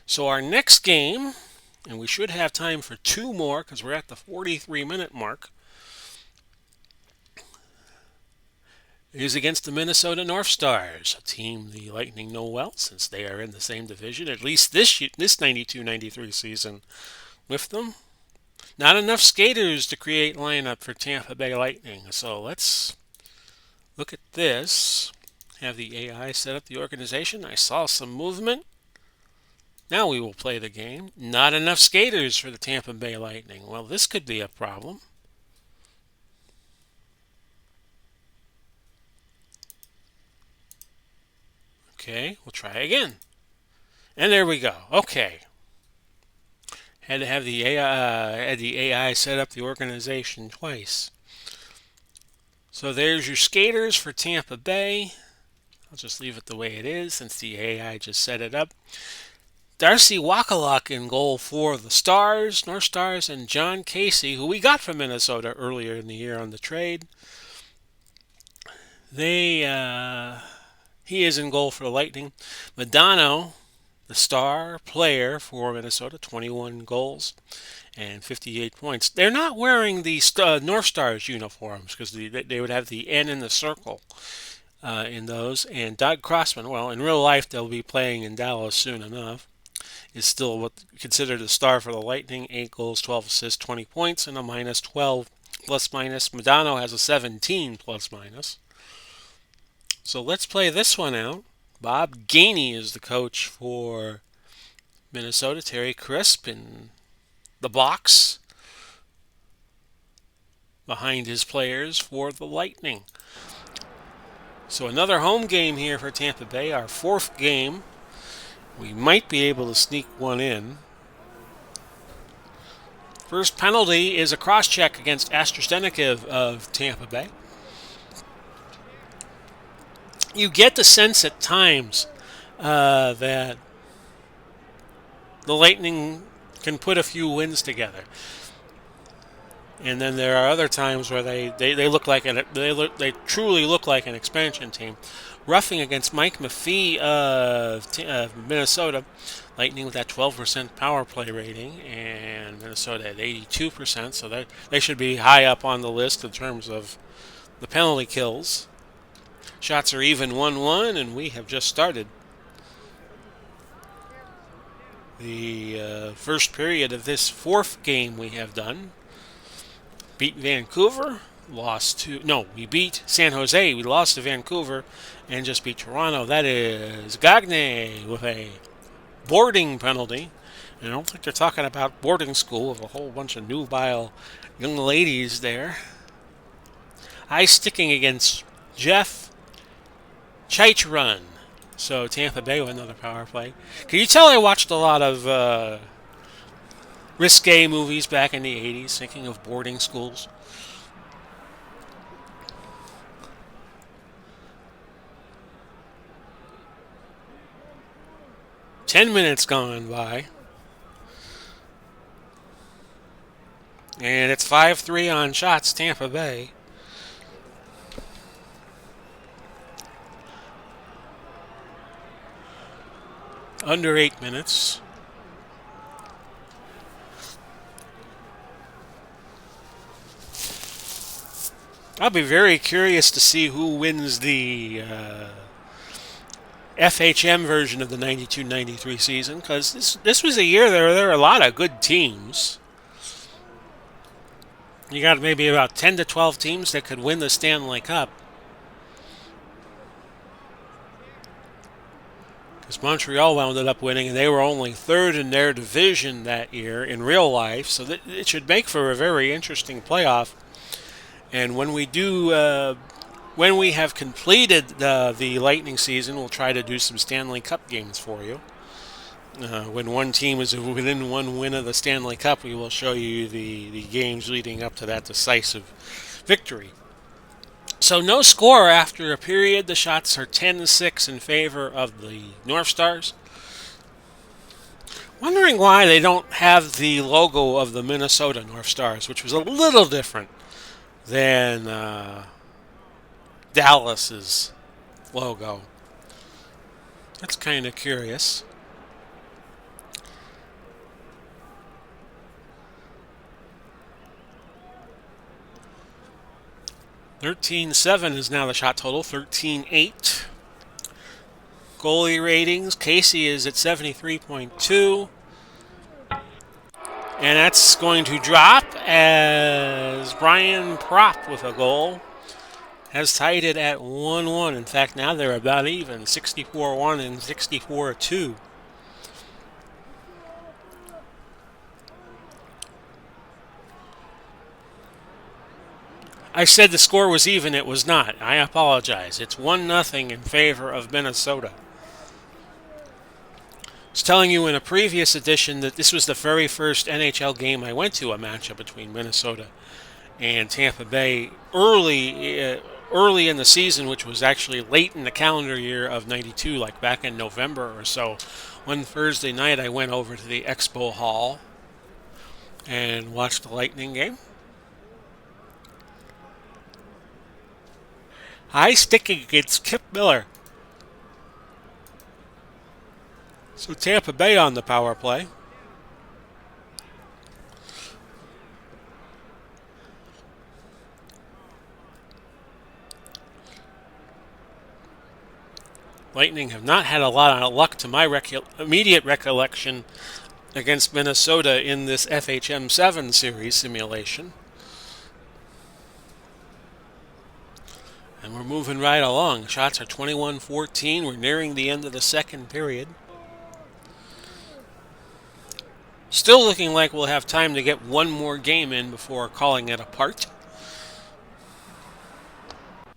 So our next game, and we should have time for 2 more because we're at the 43-minute mark, is against the Minnesota North Stars, a team the Lightning know well since they are in the same division, at least this 92-93 season with them. Not enough skaters to create lineup for Tampa Bay Lightning, so let's look at this. Have the AI set up the organization. I saw some movement. Now we will play the game. Not enough skaters for the Tampa Bay Lightning. Well, this could be a problem. Okay, we'll try again. And there we go. Okay. Had to have the AI set up the organization twice. So there's your skaters for Tampa Bay. I'll just leave it the way it is since the AI just set it up. Darcy Wakaluk in goal for the Stars, North Stars, and John Casey, who we got from Minnesota earlier in the year on the trade. He is in goal for the Lightning. Modano, the star player for Minnesota, 21 goals and 58 points. They're not wearing the North Stars uniforms because they would have the N in the circle in those. And Doug Crossman, well, in real life they'll be playing in Dallas soon enough, is still what considered a star for the Lightning. 8 goals, 12 assists, 20 points, and a minus 12 plus minus. Modano has a 17 plus minus. So let's play this one out. Bob Gainey is the coach for Minnesota. Terry Crisp in the box behind his players for the Lightning. So another home game here for Tampa Bay, our 4th game. We might be able to sneak one in. First penalty is a cross-check against AstraZeneca of Tampa Bay. You get the sense at times that the Lightning can put a few wins together. And then there are other times where they look like they truly look like an expansion team. Roughing against Mike Maphee of Minnesota, Lightning with that 12% power play rating, and Minnesota at 82%. So they should be high up on the list in terms of the penalty kills. Shots are even 1-1, and we have just started the first period of this fourth game we have done. Beat Vancouver, we beat San Jose, we lost to Vancouver, and just beat Toronto. That is Gagne with a boarding penalty. And I don't think they're talking about boarding school with a whole bunch of nubile young ladies there. Ice sticking against Jeff Chychrun. So Tampa Bay with another power play. Can you tell I watched a lot of risque movies back in the 80s, thinking of boarding schools? Ten minutes gone by. And it's 5-3 on shots, Tampa Bay. Under 8 minutes. I'll be very curious to see who wins the FHM version of the 92-93 season, because this was a year there were a lot of good teams. You got maybe about 10 to 12 teams that could win the Stanley Cup. Because Montreal wound up winning, and they were only third in their division that year in real life, so it should make for a very interesting playoff. And when we have completed the Lightning season, we'll try to do some Stanley Cup games for you. When one team is within one win of the Stanley Cup, we will show you the games leading up to that decisive victory. So no score after a period. The shots are 10-6 in favor of the North Stars. Wondering why they don't have the logo of the Minnesota North Stars, which was a little different than Dallas's logo. That's kind of curious. $13.7 is now the shot total. 13.8. Goalie ratings. Casey is at 73.2. And that's going to drop as Brian Propp with a goal has tied it at 1-1. In fact, now they're about even. 64-1 and 64-2. I said the score was even. It was not. I apologize. It's 1-0 in favor of Minnesota. I was telling you in a previous edition that this was the very first NHL game I went to, a matchup between Minnesota and Tampa Bay early in the season, which was actually late in the calendar year of '92, like back in November or so. One Thursday night, I went over to the Expo Hall and watched the Lightning game. High sticking against Kip Miller. So Tampa Bay on the power play. Lightning have not had a lot of luck to my immediate recollection against Minnesota in this FHM 7 series simulation. And we're moving right along. Shots are 21-14. We're nearing the end of the second period. Still looking like we'll have time to get one more game in before calling it a part.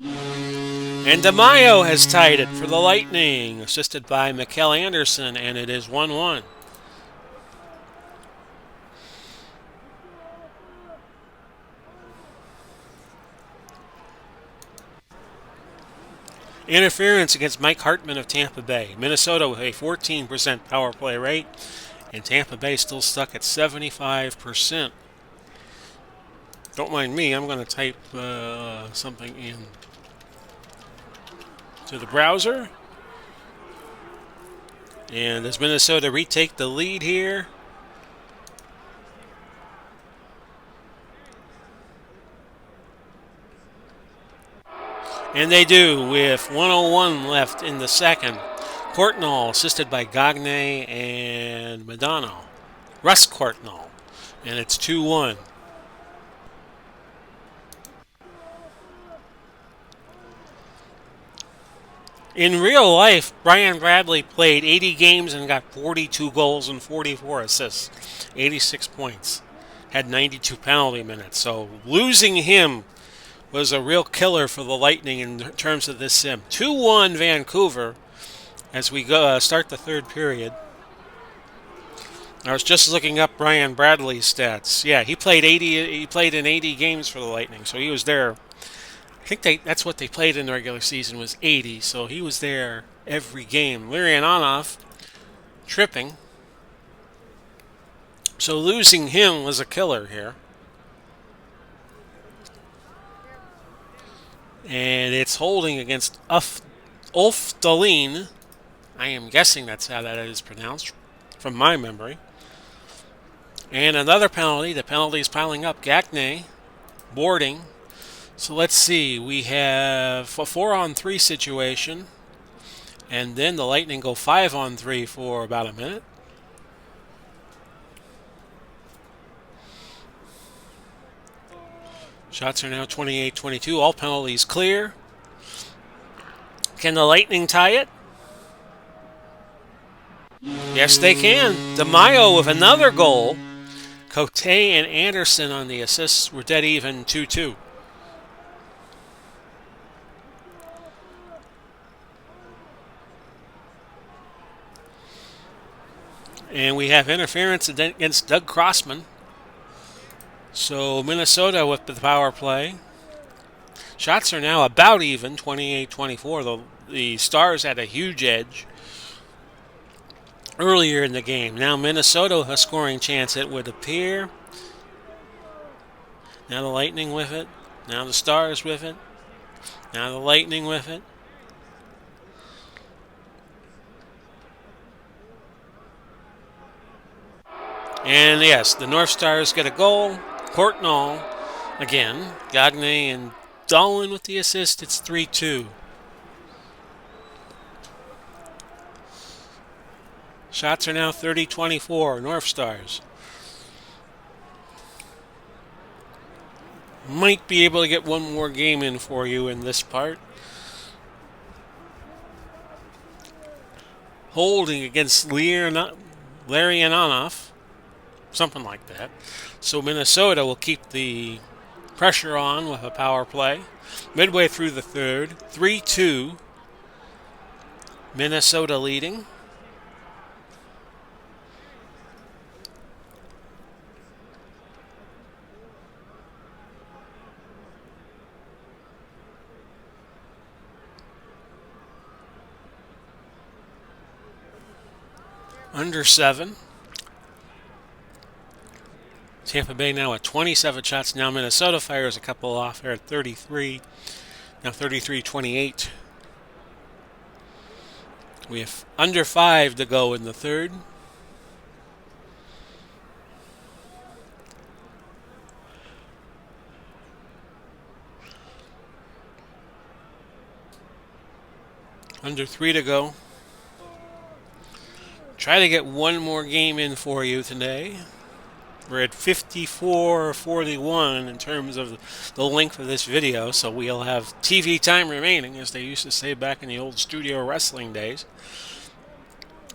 And DeMaio has tied it for the Lightning, assisted by Mikkel Anderson, and it is 1-1. Interference against Mike Hartman of Tampa Bay. Minnesota with a 14% power play rate, and Tampa Bay still stuck at 75%. Don't mind me, I'm going to type something in to the browser. And does Minnesota retake the lead here? And they do, with 1:01 left in the second. Courtnall assisted by Gagne and Madonna. Russ Courtnall. And it's 2-1. In real life, Brian Bradley played 80 games and got 42 goals and 44 assists, 86 points, had 92 penalty minutes. So losing him was a real killer for the Lightning in terms of this sim. 2-1 Vancouver as we go start the third period. I was just looking up Brian Bradley's stats. Yeah, he played in 80 games for the Lightning, so he was there. I think that's what they played in the regular season was 80, so he was there every game. Larionov tripping. So losing him was a killer here. And it's holding against Ulf Dahlin. I am guessing that's how that is pronounced from my memory. And another penalty. The penalty is piling up. Gagne boarding. So let's see, we have a 4-on-3 situation, and then the Lightning go 5-on-3 for about a minute. Shots are now 28-22, all penalties clear. Can the Lightning tie it? Yes, they can. DeMaio with another goal. Cote and Anderson on the assists were dead even 2-2. And we have interference against Doug Crossman. So Minnesota with the power play. Shots are now about even, 28-24. The Stars had a huge edge earlier in the game. Now Minnesota a scoring chance, it would appear. Now the Lightning with it. Now the Stars with it. Now the Lightning with it. And yes, the North Stars get a goal. Courtnall again. Gagne and Dahlin with the assist. It's 3-2. Shots are now 30-24. North Stars. Might be able to get one more game in for you in this part. Holding against Larionov. Something like that. So Minnesota will keep the pressure on with a power play. Midway through the third, 3-2. Minnesota leading. Under 7. Tampa Bay now at 27 shots. Now Minnesota fires a couple off here at 33. Now 33-28. We have under 5 to go in the third. Under 3 to go. Try to get one more game in for you today. We're at 54:41 in terms of the length of this video, so we'll have TV time remaining, as they used to say back in the old studio wrestling days.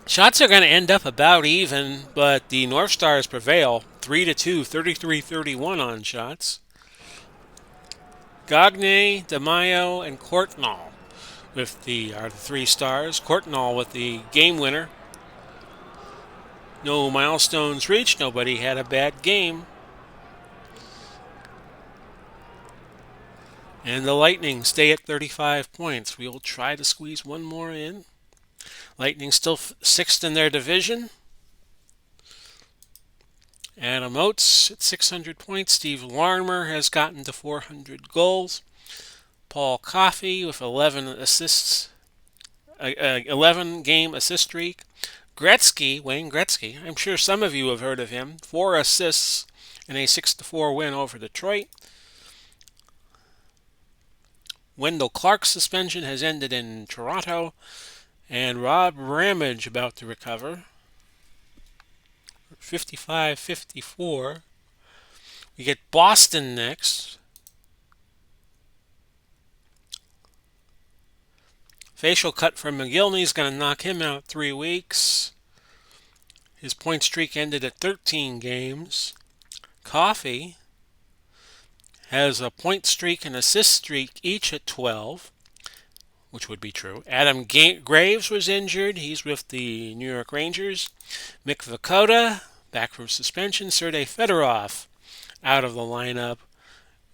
Shots are going to end up about even, but the North Stars prevail 3-2, 33-31 on shots. Gagne, DeMaio, and Courtnall with are the 3 Stars. Courtnall with the game winner. No milestones reached. Nobody had a bad game. And the Lightning stay at 35 points. We will try to squeeze one more in. Lightning still sixth in their division. Adam Oates at 600 points. Steve Larmer has gotten to 400 goals. Paul Coffey with 11 assists, 11 game assist streak. Wayne Gretzky, I'm sure some of you have heard of him. 4 assists in a 6-4 win over Detroit. Wendell Clark's suspension has ended in Toronto. And Rob Ramage about to recover. 55-54. We get Boston next. Facial cut from McGillney is going to knock him out 3 weeks. His point streak ended at 13 games. Coffey has a point streak and assist streak each at 12, which would be true. Adam Graves was injured. He's with the New York Rangers. Mick Vukota, back from suspension. Sergei Fedorov out of the lineup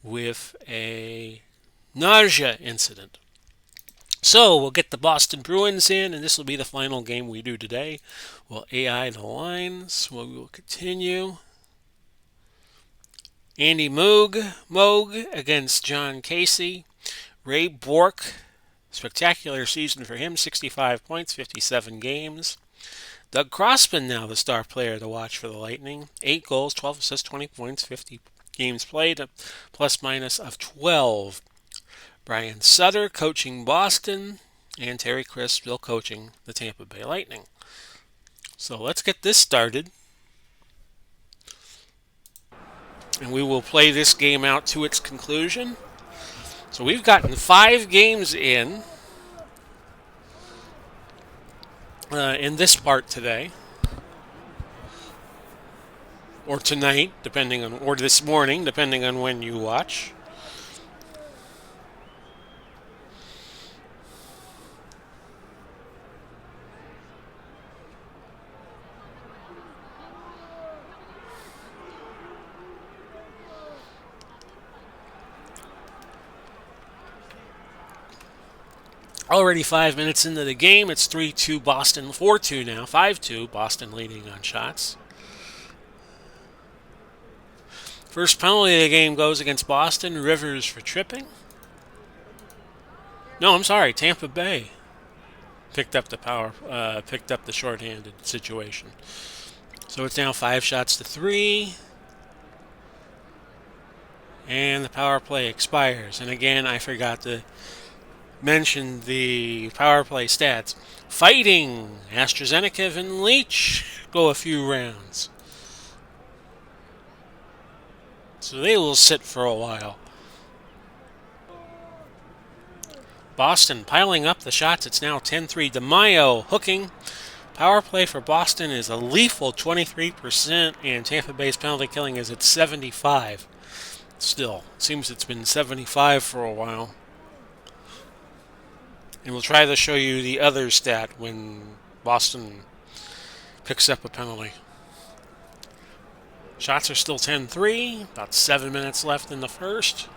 with a nausea incident. So we'll get the Boston Bruins in, and this will be the final game we do today. We'll AI the lines. We will continue. Andy Moog against John Casey. Ray Bourque, spectacular season for him, 65 points, 57 games. Doug Crossman now the star player to watch for the Lightning. 8 goals, 12 assists, 20 points, 50 games played, a plus-minus of 12. Brian Sutter coaching Boston, and Terry Chris still coaching the Tampa Bay Lightning. So let's get this started. And we will play this game out to its conclusion. So we've gotten 5 games in this part today. Or tonight, or this morning, depending on when you watch. Already 5 minutes into the game. It's 3-2 Boston, 4-2 now, 5-2 Boston leading on shots. First penalty of the game goes against Boston. Rivers for tripping. No, I'm sorry, Tampa Bay picked up the shorthanded situation. So it's now 5-3. And the power play expires. And again, I forgot to mention the power play stats. Fighting, AstraZeneca and Leach go a few rounds. So they will sit for a while. Boston piling up the shots. It's now 10-3. DeMaio hooking. Power play for Boston is a lethal 23%, and Tampa Bay's penalty killing is at 75. Still, it seems it's been 75 for a while. And we'll try to show you the other stat when Boston picks up a penalty. Shots are still 10-3. About 7 minutes left in the first.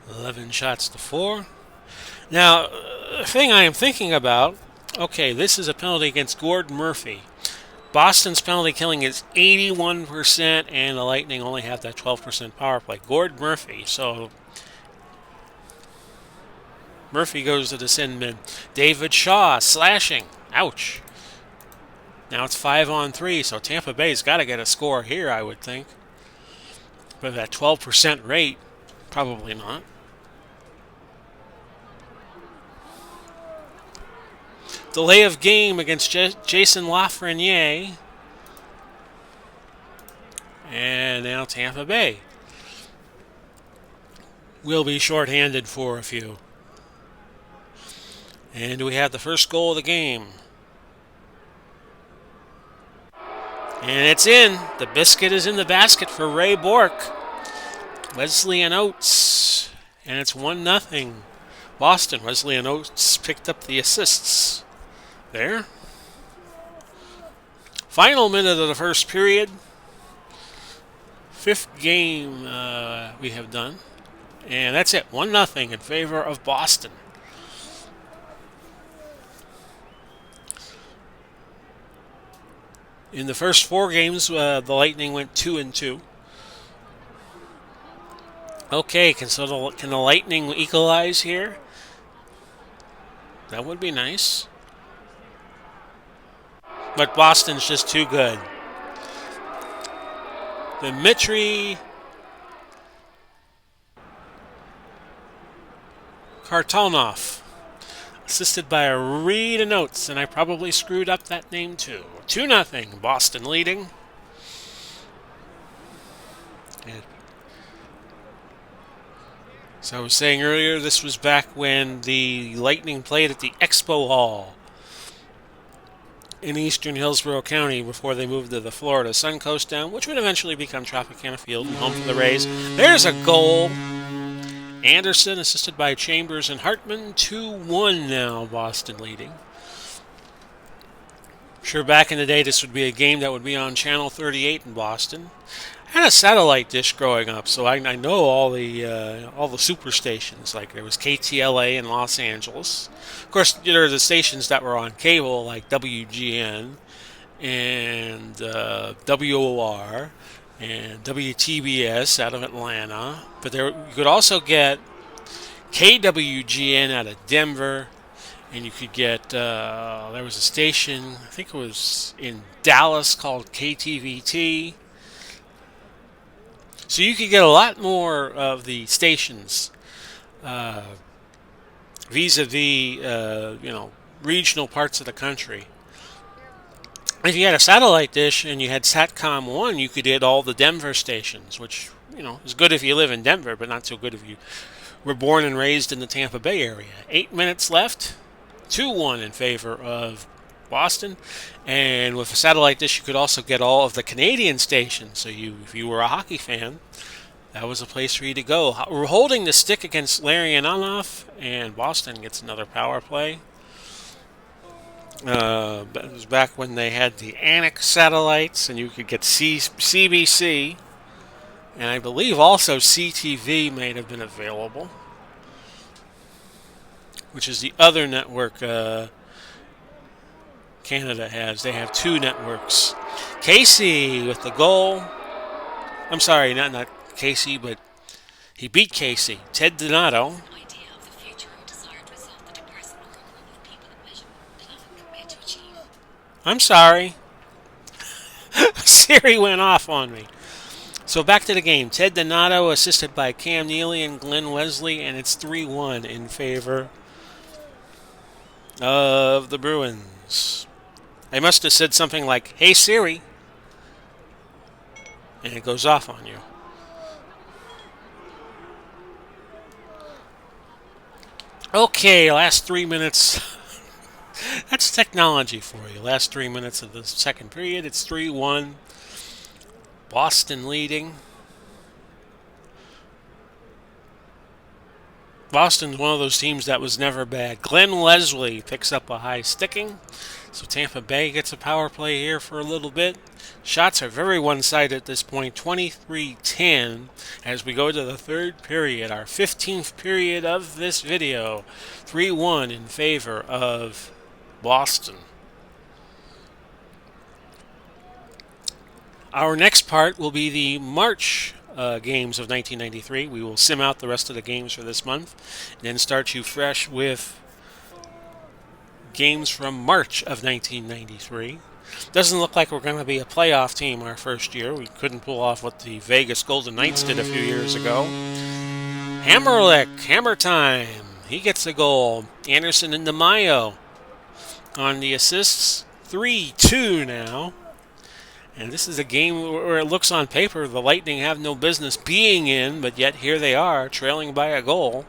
$11 shots to 4. Now, the thing I am thinking about, okay, this is a penalty against Gord Murphy. Boston's penalty killing is 81%, and the Lightning only have that 12% power play. Gord Murphy, so Murphy goes to the sin bin. David Shaw slashing. Ouch. Now it's 5-on-3, so Tampa Bay's got to get a score here, I would think. But that 12% rate, probably not. Delay of game against Jason Lafreniere. And now Tampa Bay will be shorthanded for a few. And we have the first goal of the game. And it's in. The biscuit is in the basket for Ray Bourque. Wesley Oates. And it's 1-0. Boston. Wesley Oates picked up the assists there. Final minute of the first period. Fifth game we have done. And that's it. 1-0 in favor of Boston. In the first 4 games, the Lightning went 2-2. Okay, can the Lightning equalize here? That would be nice. But Boston's just too good. Dmitry Kartonov, assisted by a read of notes, and I probably screwed up that name too. 2-0, Boston leading. And so I was saying earlier, this was back when the Lightning played at the Expo Hall in eastern Hillsborough County before they moved to the Florida Suncoast Dome, which would eventually become Tropicana Field and home for the Rays. There's a goal. Anderson, assisted by Chambers and Hartman. 2-1 now, Boston leading. Sure, back in the day, this would be a game that would be on Channel 38 in Boston. I had a satellite dish growing up, so I know all the super stations. Like there was KTLA in Los Angeles. Of course, there are the stations that were on cable, like WGN and WOR and WTBS out of Atlanta. But you could also get KWGN out of Denver. And you could get, there was a station, I think it was in Dallas, called KTVT. So you could get a lot more of the stations vis-a-vis, regional parts of the country. If you had a satellite dish and you had Satcom 1, you could get all the Denver stations, which, is good if you live in Denver, but not so good if you were born and raised in the Tampa Bay area. 8 minutes left. 2-1 in favor of Boston, and with a satellite dish you could also get all of the Canadian stations, so if you were a hockey fan, that was a place for you to go. We're holding the stick against Larionov, and Boston gets another power play. It was back when they had the Anik satellites, and you could get CBC, and I believe also CTV may have been available, which is the other network Canada has. They have 2 networks. Casey with the goal. I'm sorry, not Casey, but he beat Casey. Ted Donato. I'm sorry. Siri went off on me. So back to the game. Ted Donato assisted by Cam Neely and Glenn Wesley, and it's 3-1 in favor of the Bruins. I must have said something like, "Hey Siri," and it goes off on you. Okay, last 3 minutes. That's technology for you. Last 3 minutes of the second period. It's 3-1. Boston leading. Boston's one of those teams that was never bad. Glenn Wesley picks up a high sticking. So Tampa Bay gets a power play here for a little bit. Shots are very one-sided at this point, 23-10 as we go to the third period, our 15th period of this video. 3-1 in favor of Boston. Our next part will be the March games of 1993. We will sim out the rest of the games for this month, and then start you fresh with games from March of 1993. Doesn't look like we're going to be a playoff team our first year. We couldn't pull off what the Vegas Golden Knights did a few years ago. Hammerlick, hammer time. He gets a goal. Anderson and DeMaio on the assists. 3-2 now. And this is a game where it looks on paper the Lightning have no business being in, but yet here they are, trailing by a goal.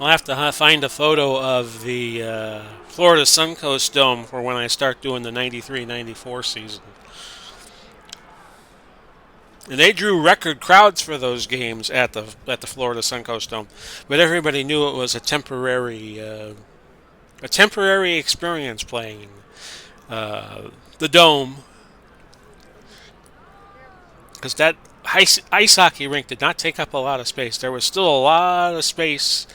I'll have to find a photo of the Florida Suncoast Dome for when I start doing the 93-94 season. And they drew record crowds for those games at the Florida Suncoast Dome, but everybody knew it was a temporary experience playing the dome, because that ice hockey rink did not take up a lot of space. There was still a lot of space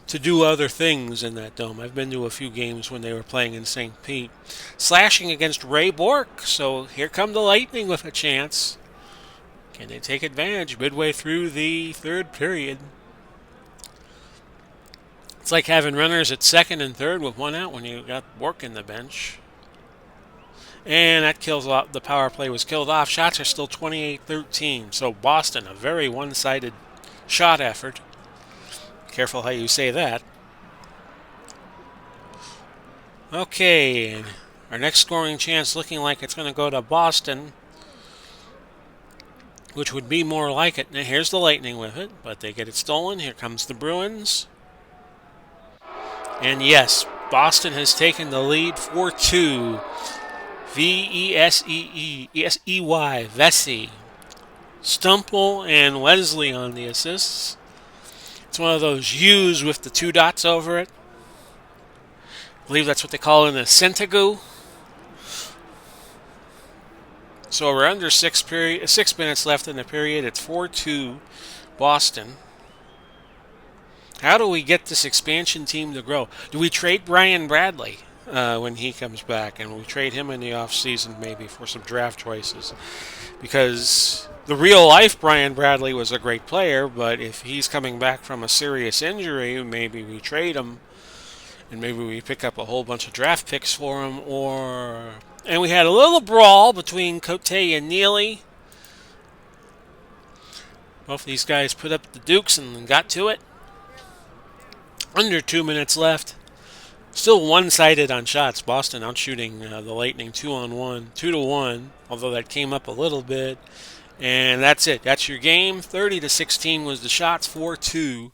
to do other things in that dome. I've been to a few games when they were playing in St. Pete. Slashing against Ray Bork, so here come the Lightning with a chance. Can they take advantage midway through the third period? It's like having runners at second and third with one out when you got Bork in the bench. And that kills off. The power play was killed off. Shots are still 28-13. So Boston, a very one-sided shot effort. Careful how you say that. Okay, our next scoring chance looking like it's going to go to Boston, which would be more like it. Now here's the Lightning with it, but they get it stolen. Here comes the Bruins. And yes, Boston has taken the lead 4-2. Vesey, Vesey. Stumple and Wesley on the assists. It's one of those U's with the two dots over it. I believe that's what they call it in the Centagu. So we're under 6 minutes left in the period. It's 4-2 Boston. How do we get this expansion team to grow? Do we trade Brian Bradley when he comes back? And we trade him in the offseason maybe for some draft choices? Because the real life Brian Bradley was a great player, but if he's coming back from a serious injury, maybe we trade him and maybe we pick up a whole bunch of draft picks for him. And we had a little brawl between Cote and Neely. Both these guys put up the dukes and got to it. Under 2 minutes left. Still one-sided on shots. Boston outshooting the Lightning 2-1, although that came up a little bit. And that's it. That's your game. 30-16 was the shots. 4-2.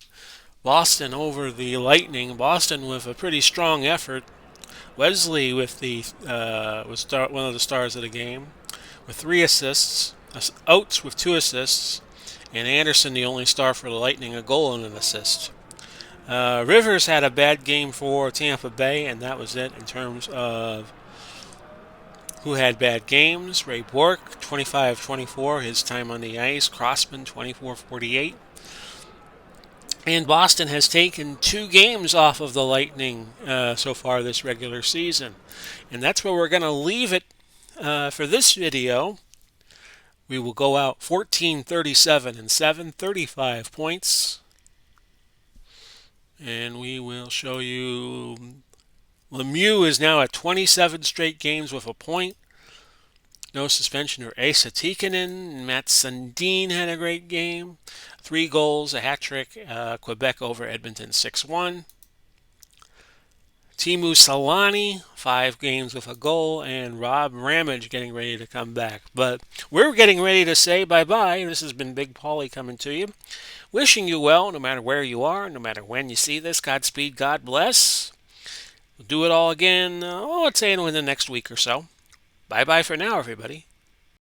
Boston over the Lightning. Boston with a pretty strong effort. Wesley with was one of the stars of the game with 3 assists. Oates with 2 assists. And Anderson, the only star for the Lightning, a goal and an assist. Rivers had a bad game for Tampa Bay, and that was it in terms of who had bad games. Ray Bork, 25-24, his time on the ice. Crossman, 24-48. And Boston has taken 2 games off of the Lightning so far this regular season. And that's where we're going to leave it for this video. We will go out 14-37 and 735 points. And we will show you Lemieux is now at 27 straight games with a point. No suspension or Asa Tikkanen. Matt Sundin had a great game. 3 goals, a hat trick. Quebec over Edmonton 6-1. Teemu Selanne, 5 games with a goal. And Rob Ramage getting ready to come back. But we're getting ready to say bye-bye. This has been Big Paulie coming to you. Wishing you well, no matter where you are, no matter when you see this. Godspeed, God bless. We'll do it all again, let's say within the next week or so. Bye-bye for now, everybody.